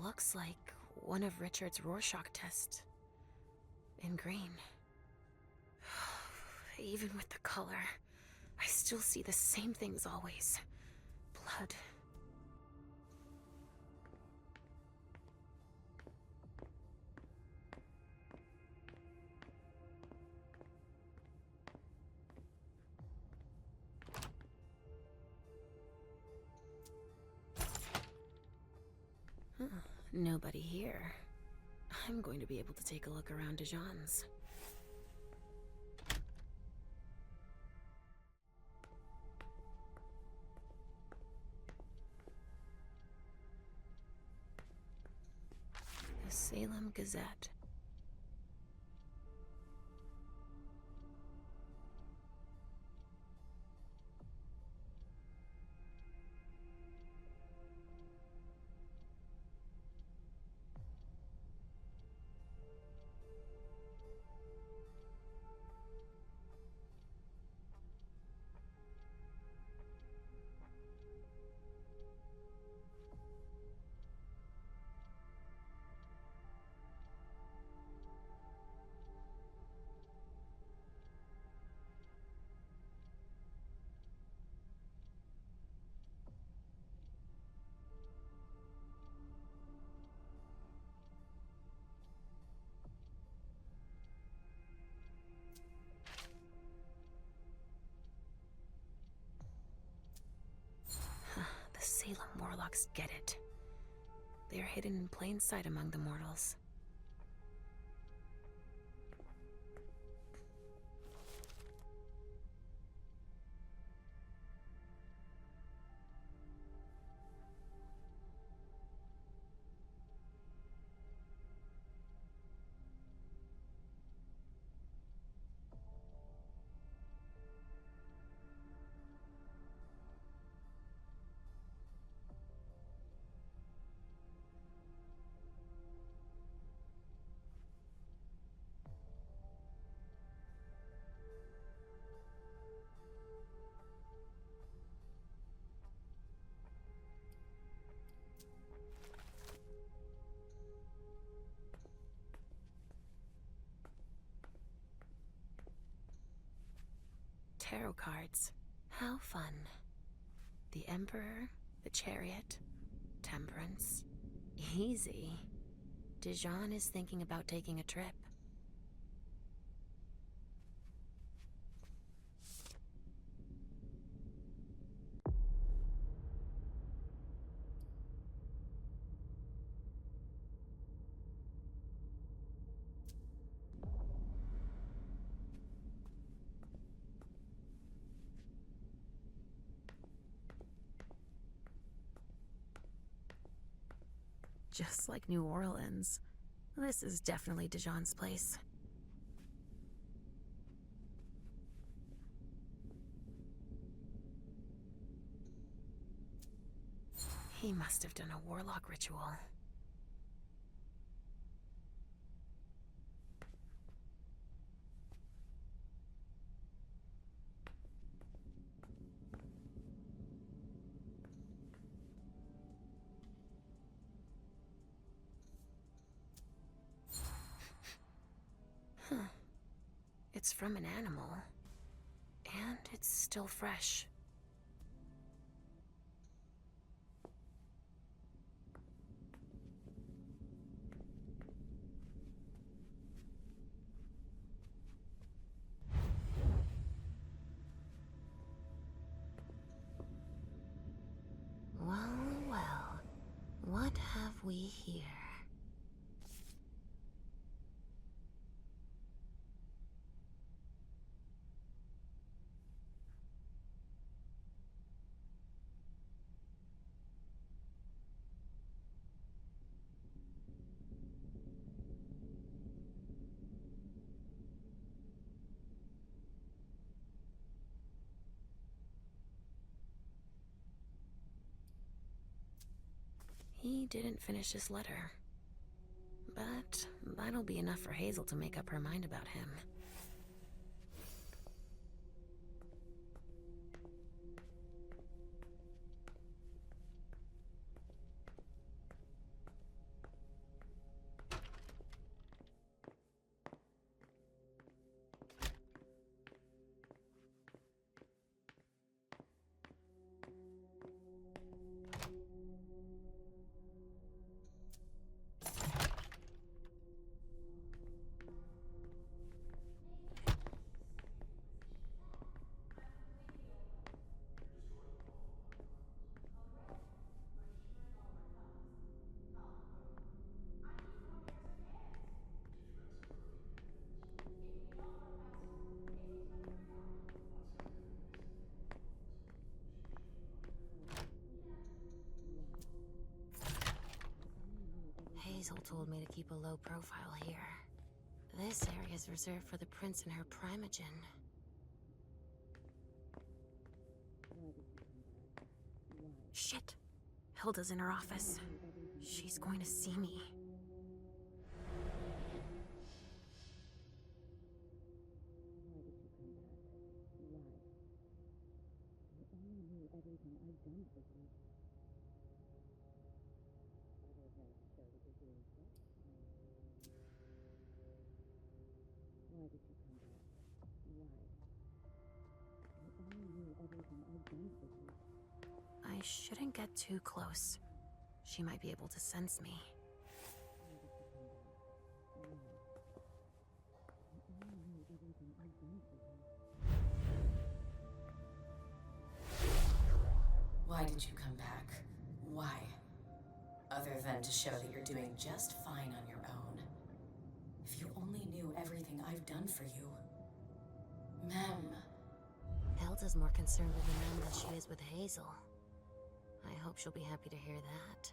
looks like one of Richard's Rorschach tests. In green. Even with the color, I still see the same things always. Blood. Nobody here. I'm going to be able to take a look around Dijon's. The Salem Gazette. The Salem Warlocks get it. They're hidden in plain sight among the mortals. Tarot cards. How fun. The Emperor, the Chariot, Temperance. Easy. Dijon is thinking about taking a trip. Just like New Orleans. This is definitely Dijon's place. He must have done a warlock ritual. It's from an animal. And it's still fresh. Well, well. What have we here? He didn't finish his letter. But that'll be enough for Hazel to make up her mind about him. told me to keep a low profile here. This area is reserved for the prince and her Primogen. Shit! Hilda's in her office. She's going to see me. I shouldn't get too close. She might be able to sense me. Why did you come back? Why? Other than to show that you're doing just fine on your own. If you only knew everything I've done for you. Ma'am. Hilda's more concerned with the men than she is with Hazel. I hope she'll be happy to hear that.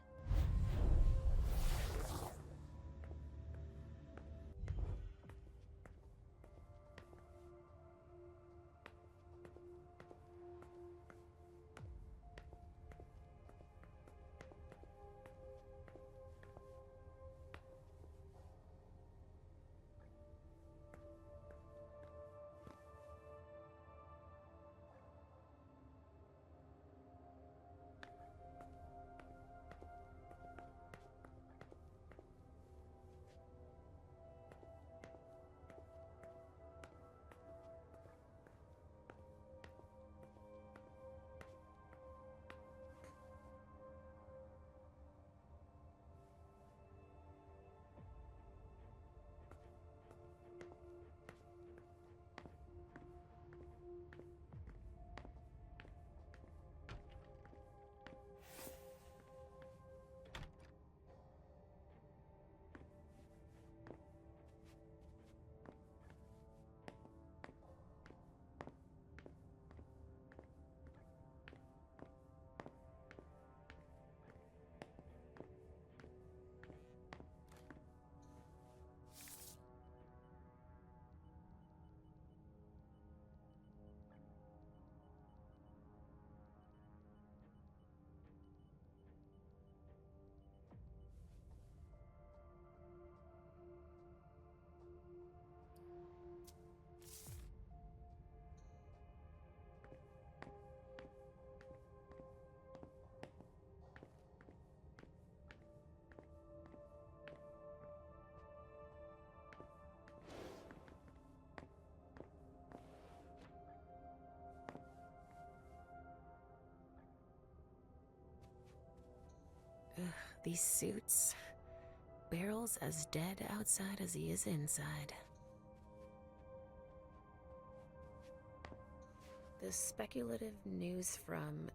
Ugh, these suits. Barrel's as dead outside as he is inside. The speculative news from...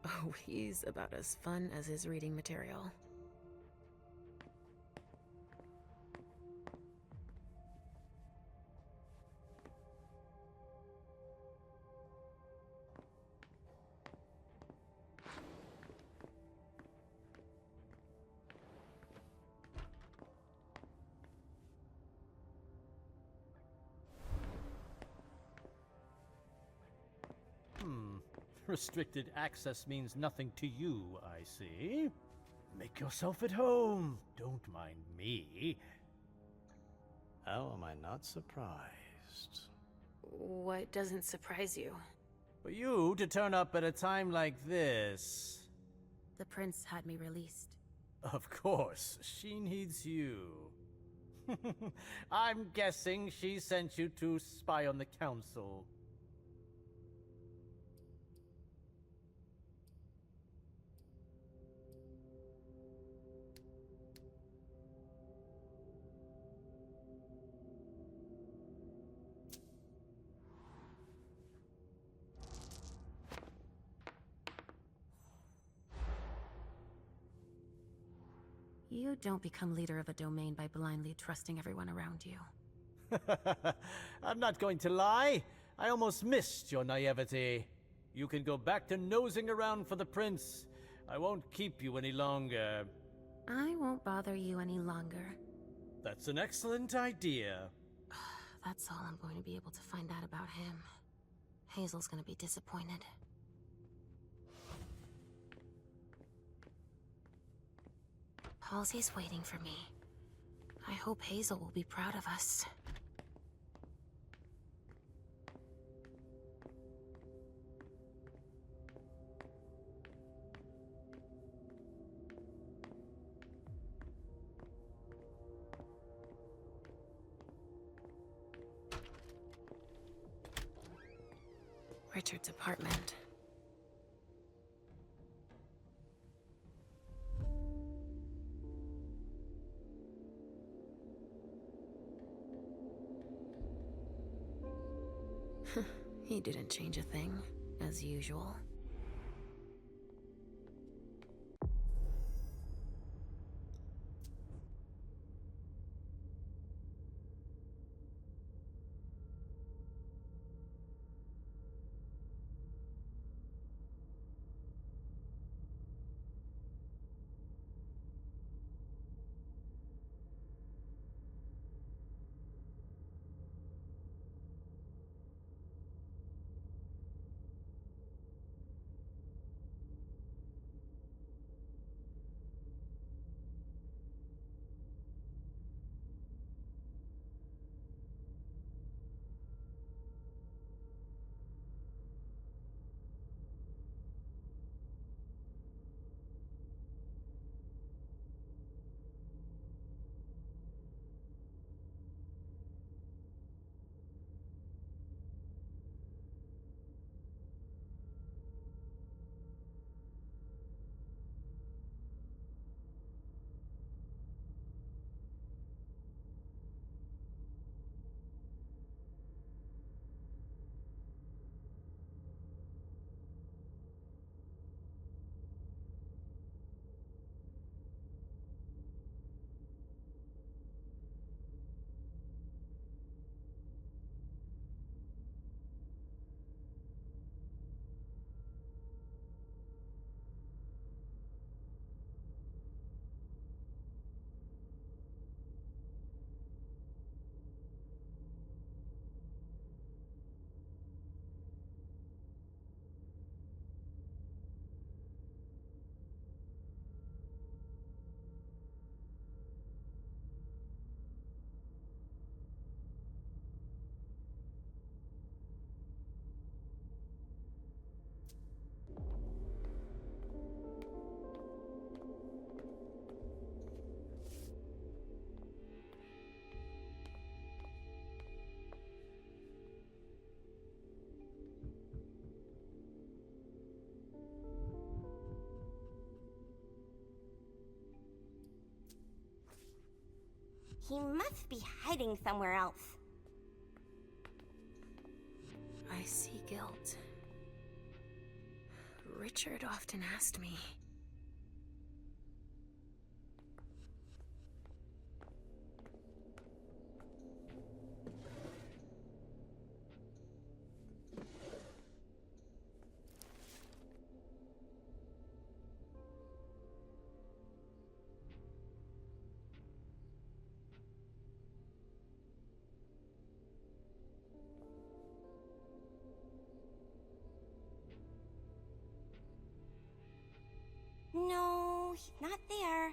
Oh, he's about as fun as his reading material. Restricted access means nothing to you, I see. Make yourself at home. Don't mind me. How am I not surprised? What doesn't surprise you? For you to turn up at a time like this. The prince had me released. Of course, she needs you. I'm guessing she sent you to spy on the council. You don't become leader of a domain by blindly trusting everyone around you. I'm not going to lie. I almost missed your naivety. You can go back to nosing around for the prince. I won't keep you any longer. I won't bother you any longer. That's an excellent idea. That's all I'm going to be able to find out about him. Hazel's gonna be disappointed. Halsey's waiting for me. I hope Hazel will be proud of us. Richard's apartment. He didn't change a thing, as usual. He must be hiding somewhere else. I see guilt. Richard often asked me. No, he's not there.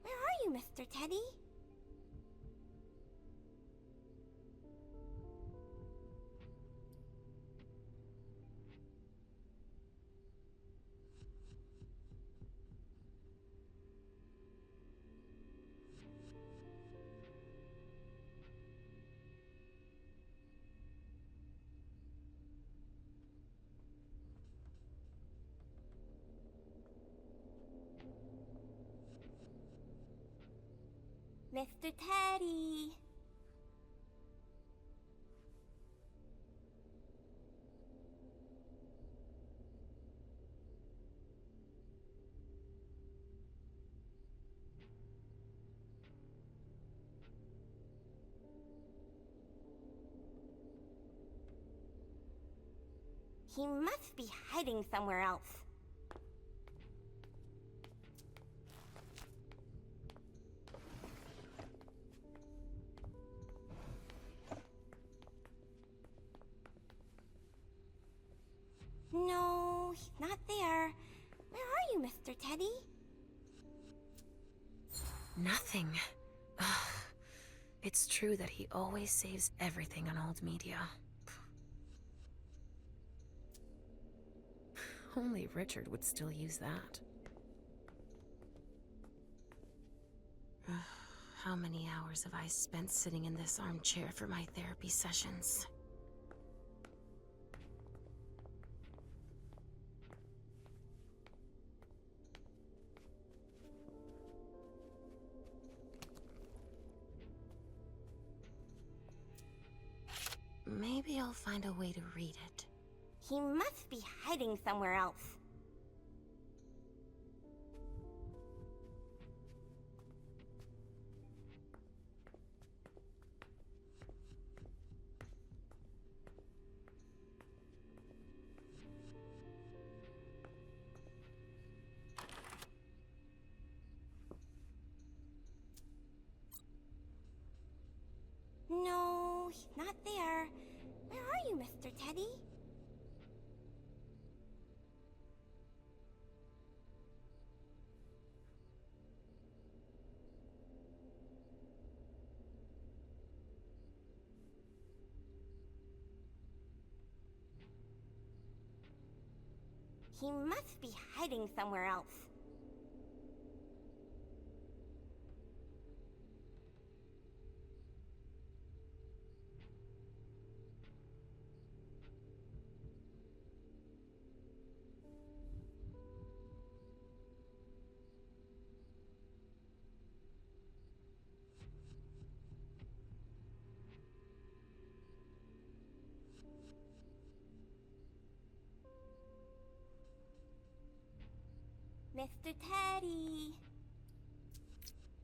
Where are you, Mr. Teddy? Mr. Teddy! He must be hiding somewhere else. No, he's not there. Where are you, Mr. Teddy? Nothing. Ugh. It's true that he always saves everything on old media. Only Richard would still use that. How many hours have I spent sitting in this armchair for my therapy sessions? Maybe I'll find a way to read it. He must be hiding somewhere else. No, he's not there. Where are you, Mr. Teddy? He must be hiding somewhere else. Mr. Teddy!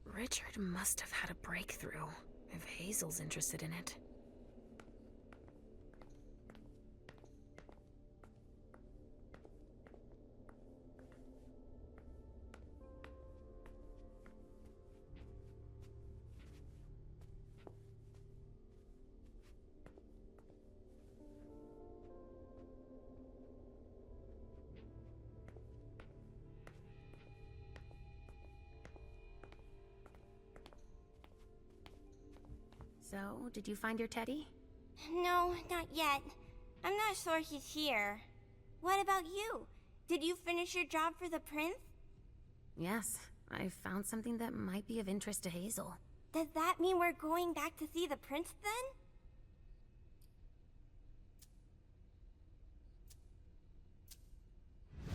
Richard must have had a breakthrough, if Hazel's interested in it. So, did you find your Teddy? No, not yet. I'm not sure he's here. What about you? Did you finish your job for the prince? Yes, I found something that might be of interest to Hazel. Does that mean we're going back to see the prince then?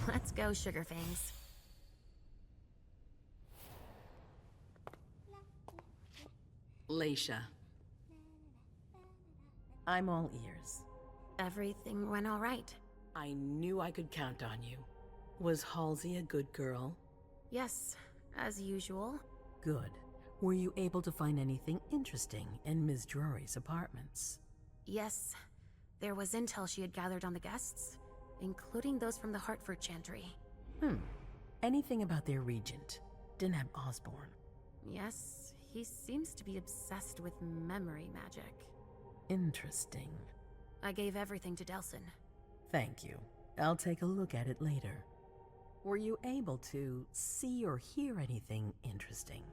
Let's go, Sugarfangs. Leysha. I'm all ears. Everything went all right. I knew I could count on you. Was Halsey a good girl? Yes, as usual. Good. Were you able to find anything interesting in Ms. Drury's apartments? Yes, there was intel she had gathered on the guests, including those from the Hartford Chantry. Anything about their regent? Deneb Osborne? Yes, he seems to be obsessed with memory magic. Interesting. I gave everything to Delsin. Thank you. I'll take a look at it later. Were you able to see or hear anything interesting?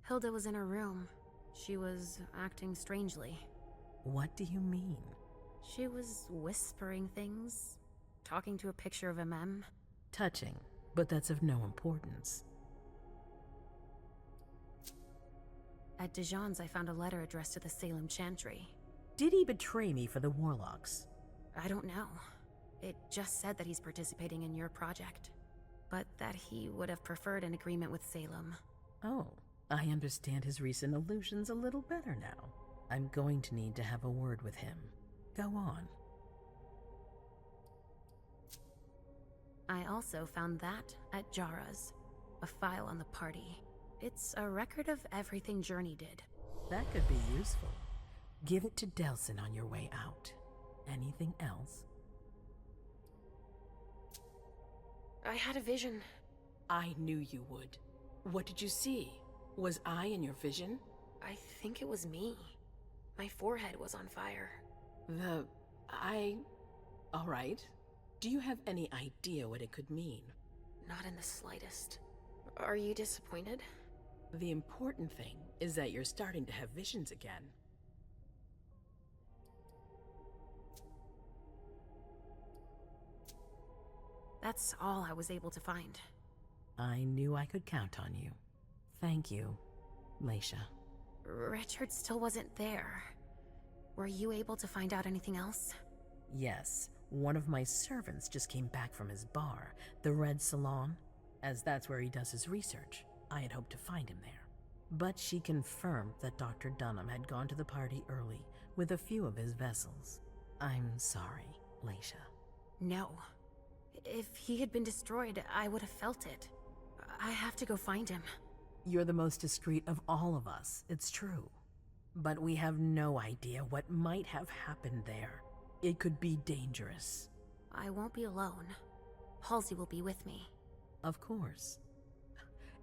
Hilda was in her room. She was acting strangely. What do you mean? She was whispering things, talking to a picture of a mem. Touching, but that's of no importance. At Dijon's, I found a letter addressed to the Salem Chantry. Did he betray me for the Warlocks? I don't know. It just said that he's participating in your project, but that he would have preferred an agreement with Salem. Oh, I understand his recent illusions a little better now. I'm going to need to have a word with him. Go on. I also found that at Jara's, a file on the party. It's a record of everything Journey did. That could be useful. Give it to Delsin on your way out. Anything else? I had a vision. I knew you would. What did you see? Was I in your vision? I think it was me. My forehead was on fire. All right. Do you have any idea what it could mean? Not in the slightest. Are you disappointed? The important thing is that you're starting to have visions again. That's all I was able to find. I knew I could count on you. Thank you, Leysha. Richard still wasn't there. Were you able to find out anything else? Yes, one of my servants just came back from his bar, the Red Salon, as that's where he does his research. I had hoped to find him there. But she confirmed that Dr. Dunham had gone to the party early with a few of his vessels. I'm sorry, Leysha. No. If he had been destroyed, I would have felt it. I have to go find him. You're the most discreet of all of us, it's true. But we have no idea what might have happened there. It could be dangerous. I won't be alone. Halsey will be with me. Of course.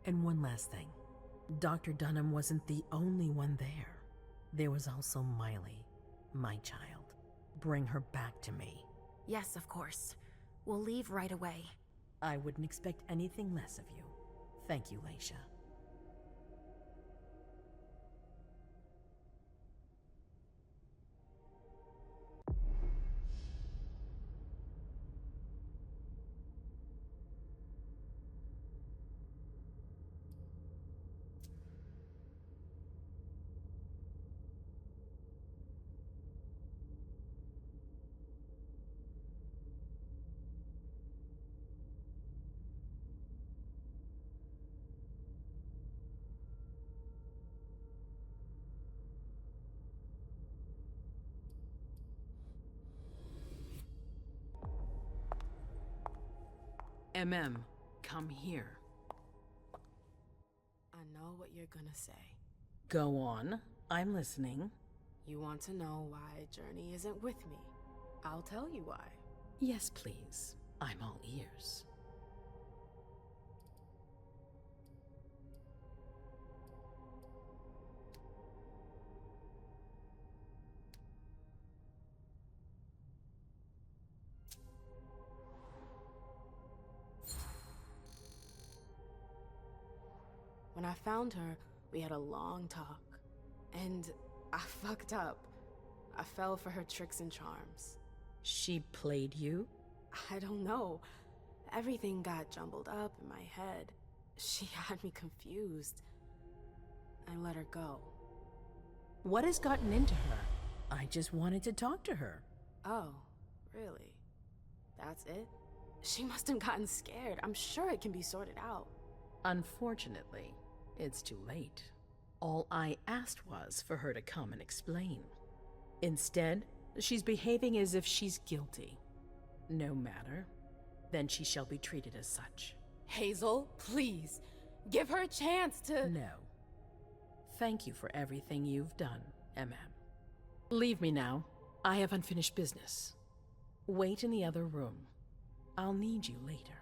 And one last thing. Dr. Dunham wasn't the only one there. There was also Miley, my child. Bring her back to me. Yes, of course. We'll leave right away. I wouldn't expect anything less of you. Thank you, Leysha. Come here. I know what you're gonna say. Go on. I'm listening. You want to know why Journey isn't with me. I'll tell you why. Yes, please. I'm all ears. When I found her, we had a long talk. And I fucked up. I fell for her tricks and charms. She played you? I don't know. Everything got jumbled up in my head. She had me confused. I let her go. What has gotten into her? I just wanted to talk to her. Oh, really? That's it? She must have gotten scared. I'm sure it can be sorted out. Unfortunately, it's too late. All I asked was for her to come and explain. Instead, she's behaving as if she's guilty. No matter. Then she shall be treated as such. Hazel, please. Give her a chance to... No. Thank you for everything you've done, MM. Leave me now. I have unfinished business. Wait in the other room. I'll need you later.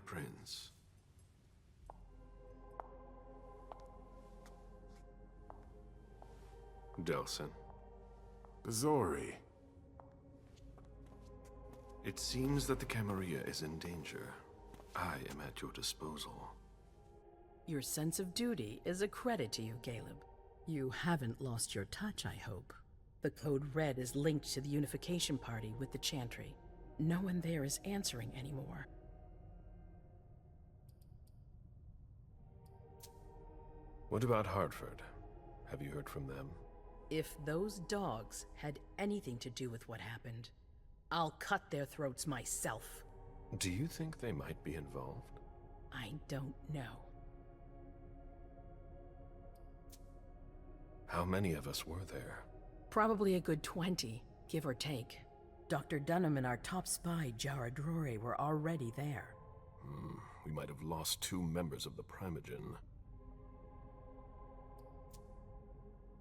prince. Delsin. Zori. It seems that the Camarilla is in danger. I am at your disposal. Your sense of duty is a credit to you, Galeb. You haven't lost your touch, I hope. The Code Red is linked to the Unification Party with the Chantry. No one there is answering anymore. What about Hartford? Have you heard from them? If those dogs had anything to do with what happened, I'll cut their throats myself. Do you think they might be involved? I don't know. How many of us were there? Probably a good 20, give or take. Dr. Dunham and our top spy, Jara Drore, were already there. We might have lost 2 members of the Primogen.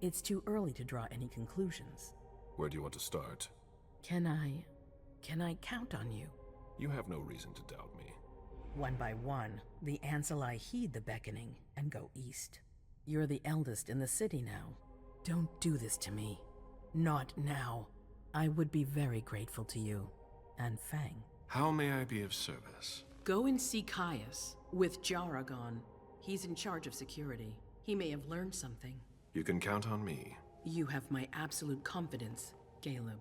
It's too early to draw any conclusions. Where do you want to start? Can I count on you? You have no reason to doubt me. One by one, the Anseli heed the beckoning and go east. You're the eldest in the city now. Don't do this to me. Not now. I would be very grateful to you. And Fang. How may I be of service? Go and see Caius. With Jara gone, he's in charge of security. He may have learned something. You can count on me. You have my absolute confidence, Galeb.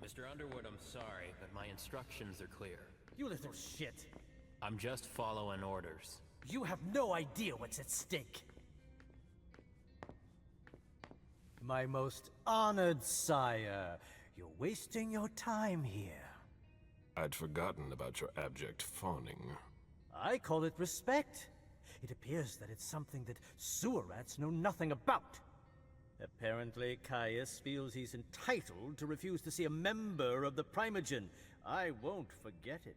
Mr. Underwood, I'm sorry, but my instructions are clear. You little shit. I'm just following orders. You have no idea what's at stake. My most honored sire, you're wasting your time here. I'd forgotten about your abject fawning. I call it respect. It appears that it's something that sewer rats know nothing about. Apparently, Caius feels he's entitled to refuse to see a member of the Primogen. I won't forget it.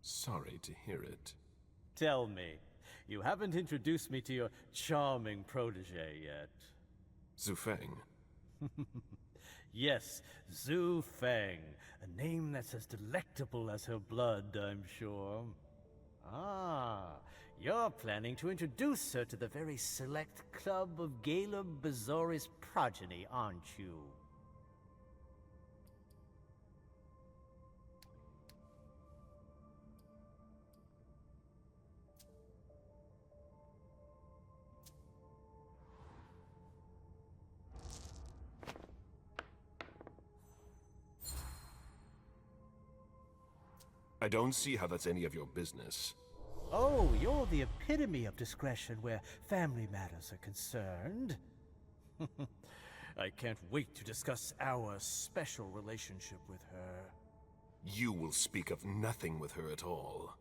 Sorry to hear it. Tell me, you haven't introduced me to your charming protege yet. Zhu Feng. Yes, Zhu Feng. A name that's as delectable as her blood, I'm sure. Ah, you're planning to introduce her to the very select club of Galeb Bazori's progeny, aren't you? I don't see how that's any of your business. Oh, you're the epitome of discretion where family matters are concerned. I can't wait to discuss our special relationship with her. You will speak of nothing with her at all.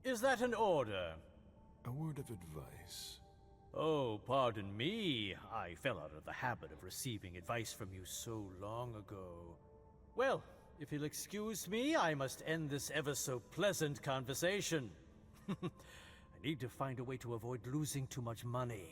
Is that an order? A word of advice. Oh, pardon me. I fell out of the habit of receiving advice from you so long ago. Well, if you'll excuse me, I must end this ever-so-pleasant conversation. I need to find a way to avoid losing too much money.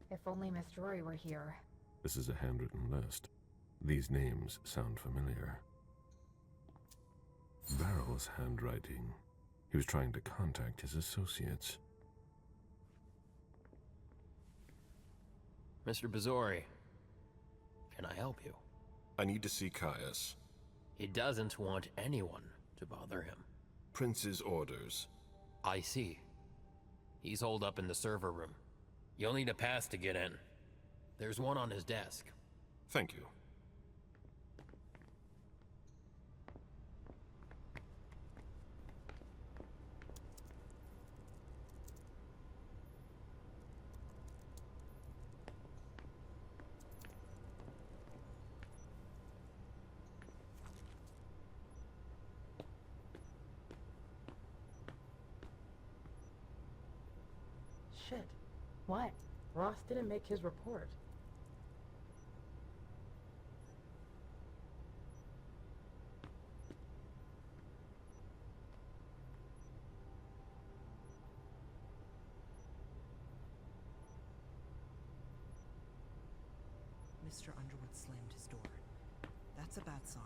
If only Miss Drury were here. This is a handwritten list. These names sound familiar. Barrel's handwriting. He was trying to contact his associates. Mr. Bazori, can I help you? I need to see Caius. He doesn't want anyone to bother him. Prince's orders. I see. He's holed up in the server room. You'll need a pass to get in. There's one on his desk. Thank you. Shit. What? Ross didn't make his report. Mr. Underwood slammed his door. That's a bad sign.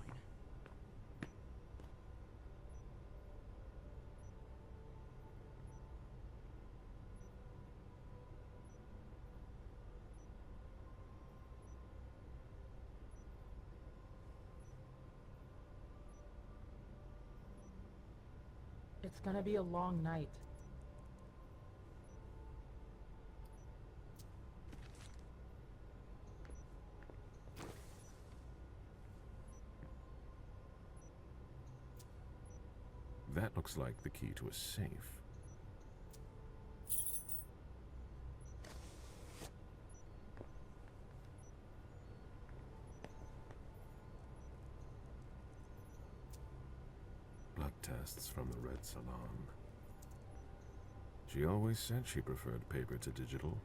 It's gonna be a long night. That looks like the key to a safe. Blood tests from the Red Salon. She always said she preferred paper to digital.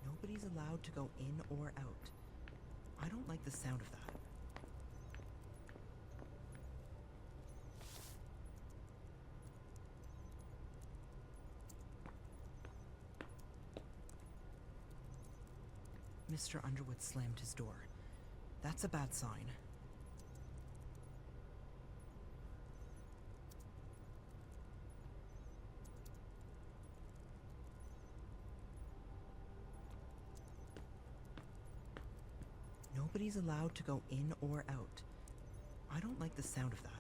Nobody's allowed to go in or out. I don't like the sound of that. Mr. Underwood slammed his door. That's a bad sign. Nobody's allowed to go in or out. I don't like the sound of that.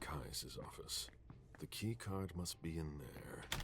Kai's office. The key card must be in there.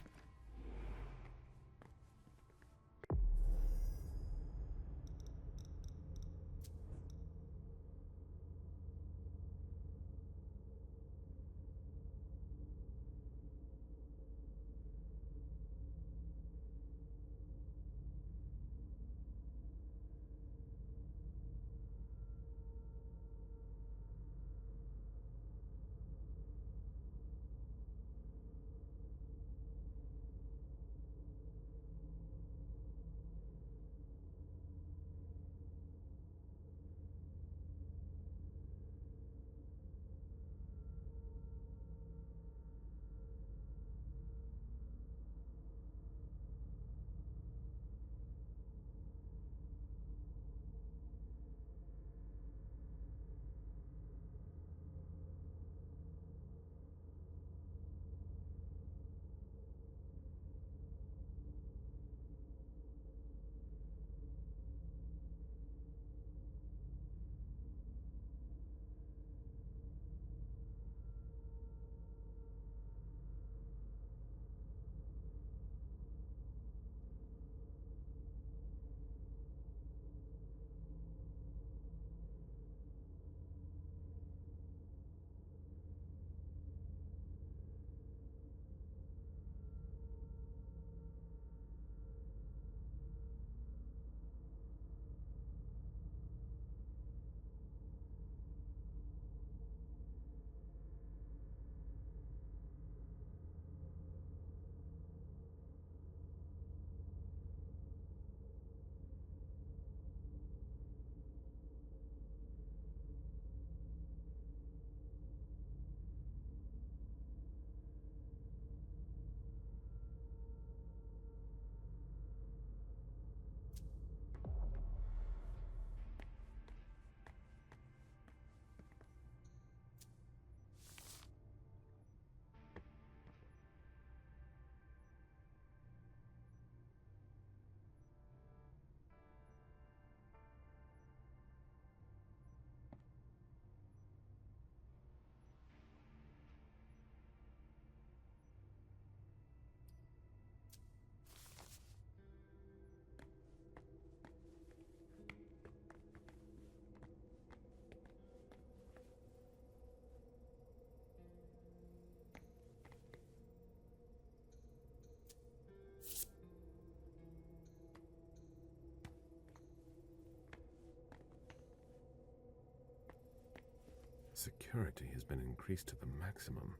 Security has been increased to the maximum.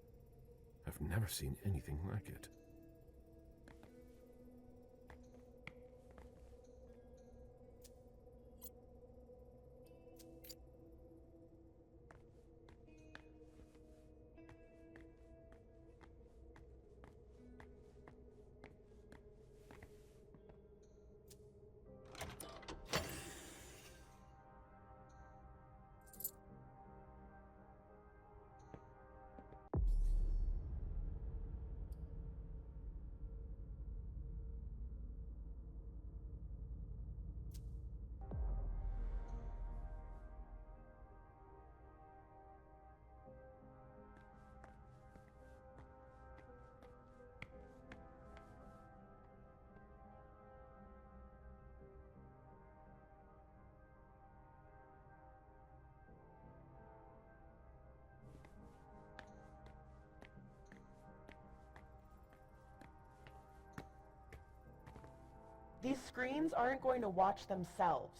I've never seen anything like it. These screens aren't going to watch themselves.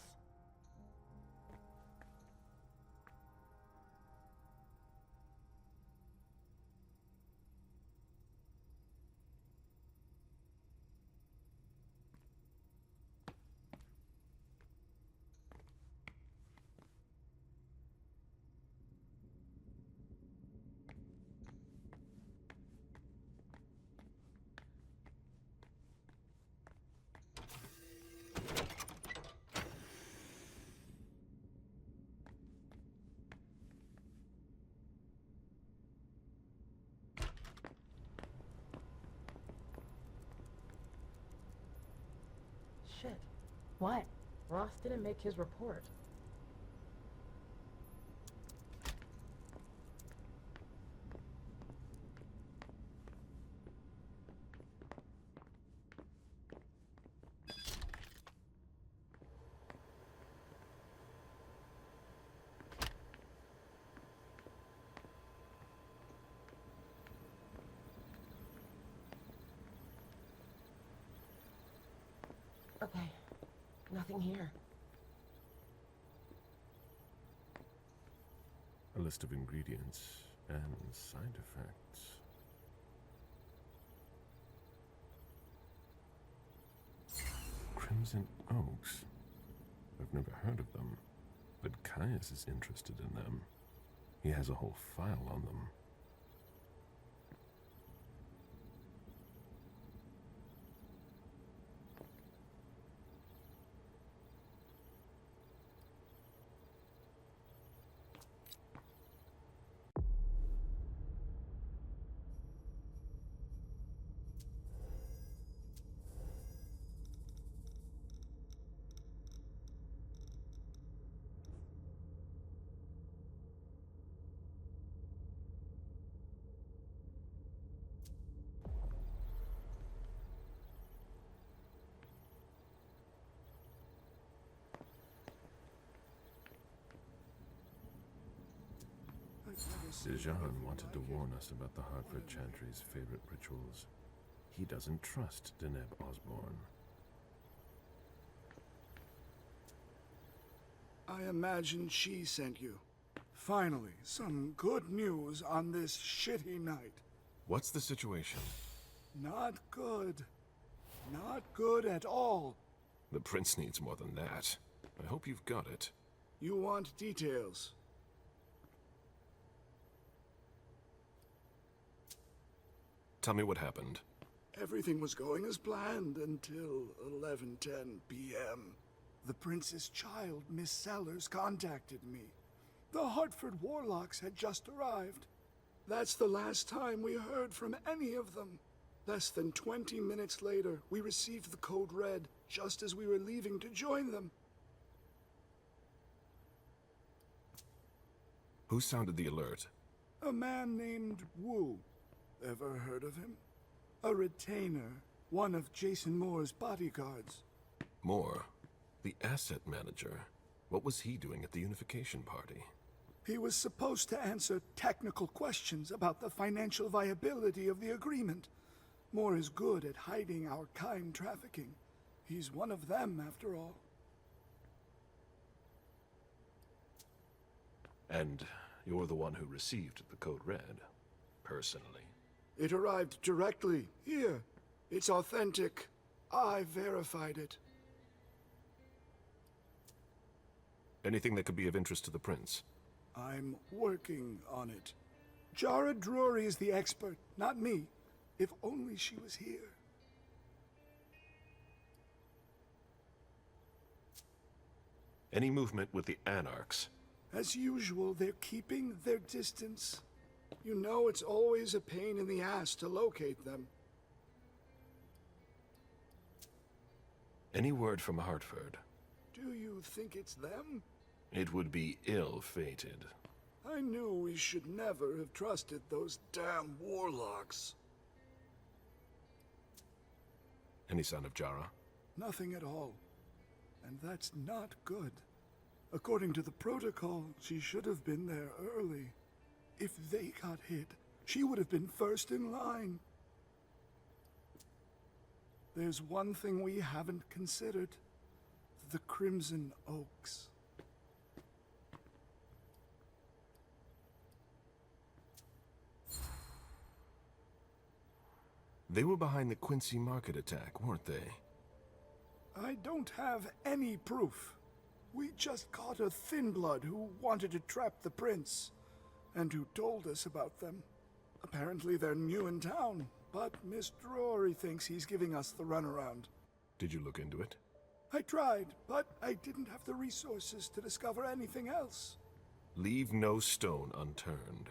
Shit. What? Ross didn't make his report. Okay. Nothing here. A list of ingredients and side effects. Crimson Oaks. I've never heard of them, but Caius is interested in them. He has a whole file on them. Dejan wanted to warn us about the Hartford Chantry's favorite rituals. He doesn't trust Deneb Osborne. I imagine she sent you. Finally, some good news on this shitty night. What's the situation? Not good. Not good at all. The prince needs more than that. I hope you've got it. You want details. Tell me what happened. Everything was going as planned until 11:10 p.m. The prince's child, Miss Sellers, contacted me. The Hartford Warlocks had just arrived. That's the last time we heard from any of them. Less than 20 minutes later, we received the code red, just as we were leaving to join them. Who sounded the alert? A man named Wu. Ever heard of him? A retainer, one of Jason Moore's bodyguards. Moore? The asset manager. What was he doing at the unification party? He was supposed to answer technical questions about the financial viability of the agreement. Moore is good at hiding our kind trafficking. He's one of them, after all. And you're the one who received the Code Red, personally. It arrived directly. Here. It's authentic. I verified it. Anything that could be of interest to the Prince? I'm working on it. Jara Drury is the expert, not me. If only she was here. Any movement with the Anarchs? As usual, they're keeping their distance. You know it's always a pain in the ass to locate them. Any word from Hartford? Do you think it's them? It would be ill-fated. I knew we should never have trusted those damn warlocks. Any sign of Jara? Nothing at all. And that's not good. According to the protocol, she should have been there early. If they got hit, she would have been first in line. There's one thing we haven't considered. The Crimson Oaks. They were behind the Quincy Market attack, weren't they? I don't have any proof. We just caught a thin blood who wanted to trap the prince, and who told us about them. Apparently they're new in town, but Miss Drury thinks he's giving us the runaround. Did you look into it? I tried, but I didn't have the resources to discover anything else. Leave no stone unturned.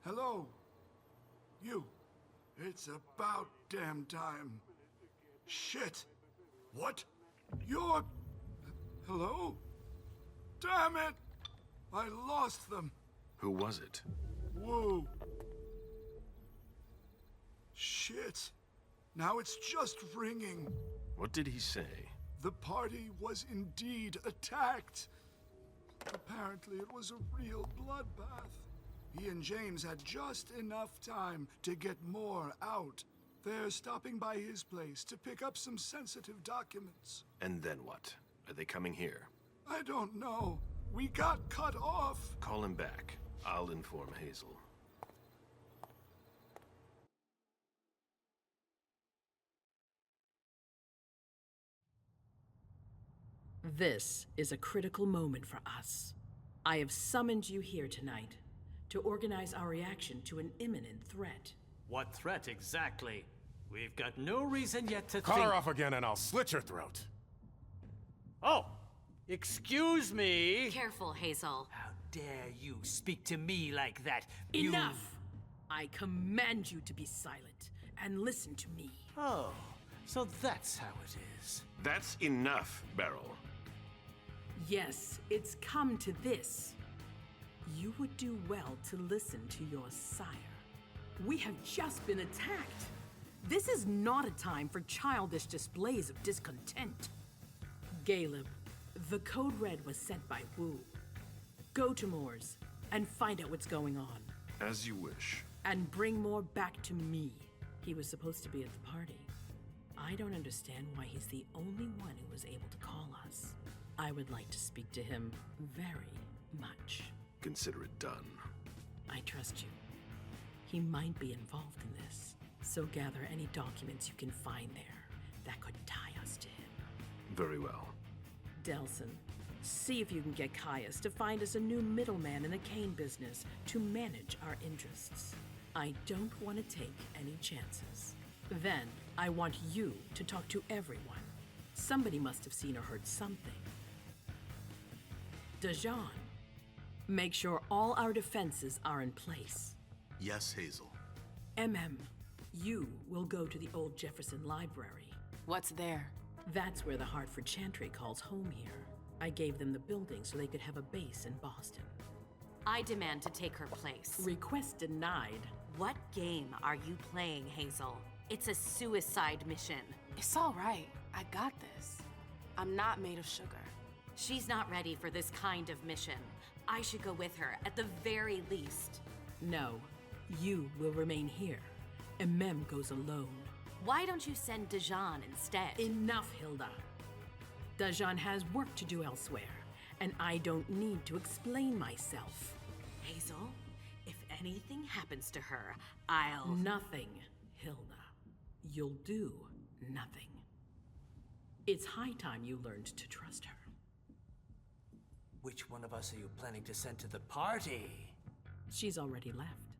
Hello? You. It's about damn time. Shit. What? You're... Hello? Damn it! I lost them. Who was it? Whoa. Shit. Now it's just ringing. What did he say? The party was indeed attacked. Apparently it was a real bloodbath. He and James had just enough time to get more out. They're stopping by his place to pick up some sensitive documents. And then what? Are they coming here? I don't know. We got cut off. Call him back. I'll inform Hazel. This is a critical moment for us. I have summoned you here tonight to organize our reaction to an imminent threat. What threat exactly? We've got no reason yet to Cut think... her off again and I'll slit your throat. Oh! Excuse me! Careful, Hazel. How dare you speak to me like that? Enough! I command you to be silent and listen to me. Oh, so that's how it is. That's enough, Beryl. Yes, it's come to this. You would do well to listen to your sire. We have just been attacked. This is not a time for childish displays of discontent. Galeb, the Code Red was sent by Wu. Go to Moore's and find out what's going on. As you wish. And bring Moore back to me. He was supposed to be at the party. I don't understand why he's the only one who was able to call us. I would like to speak to him very much. Consider it done. I trust you. He might be involved in this, so gather any documents you can find there that could tie us to him. Very well. Delson, see if you can get Caius to find us a new middleman in the cane business to manage our interests. I don't want to take any chances. Then, I want you to talk to everyone. Somebody must have seen or heard something. Dejan, make sure all our defenses are in place. Yes, Hazel. You will go to the old Jefferson Library. What's there? That's where the Hartford Chantry calls home here. I gave them the building so they could have a base in Boston. I demand to take her place. Request denied. What game are you playing, Hazel? It's a suicide mission. It's all right. I got this. I'm not made of sugar. She's not ready for this kind of mission. I should go with her, at the very least. No, you will remain here. Goes alone. Why don't you send Dijon instead? Enough, Hilda. Dajan has work to do elsewhere, and I don't need to explain myself. Hazel, if anything happens to her, I'll... Nothing, Hilda. You'll do nothing. It's high time you learned to trust her. Which one of us are you planning to send to the party? She's already left.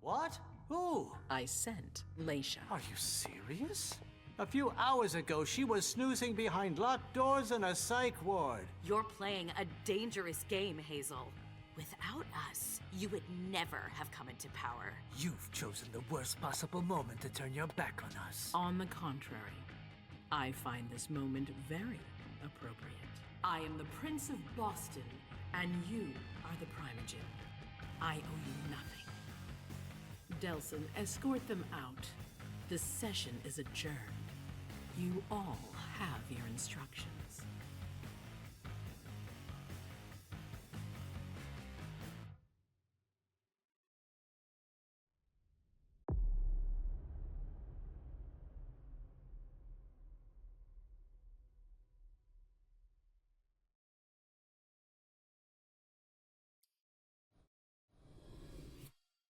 What? Who? I sent Leysha. Are you serious? A few hours ago, she was snoozing behind locked doors in a psych ward. You're playing a dangerous game, Hazel. Without us, you would never have come into power. You've chosen the worst possible moment to turn your back on us. On the contrary, I find this moment very appropriate. I am the Prince of Boston, and you are the Primogen. I owe you nothing. Delson, escort them out. The session is adjourned. You all have your instructions.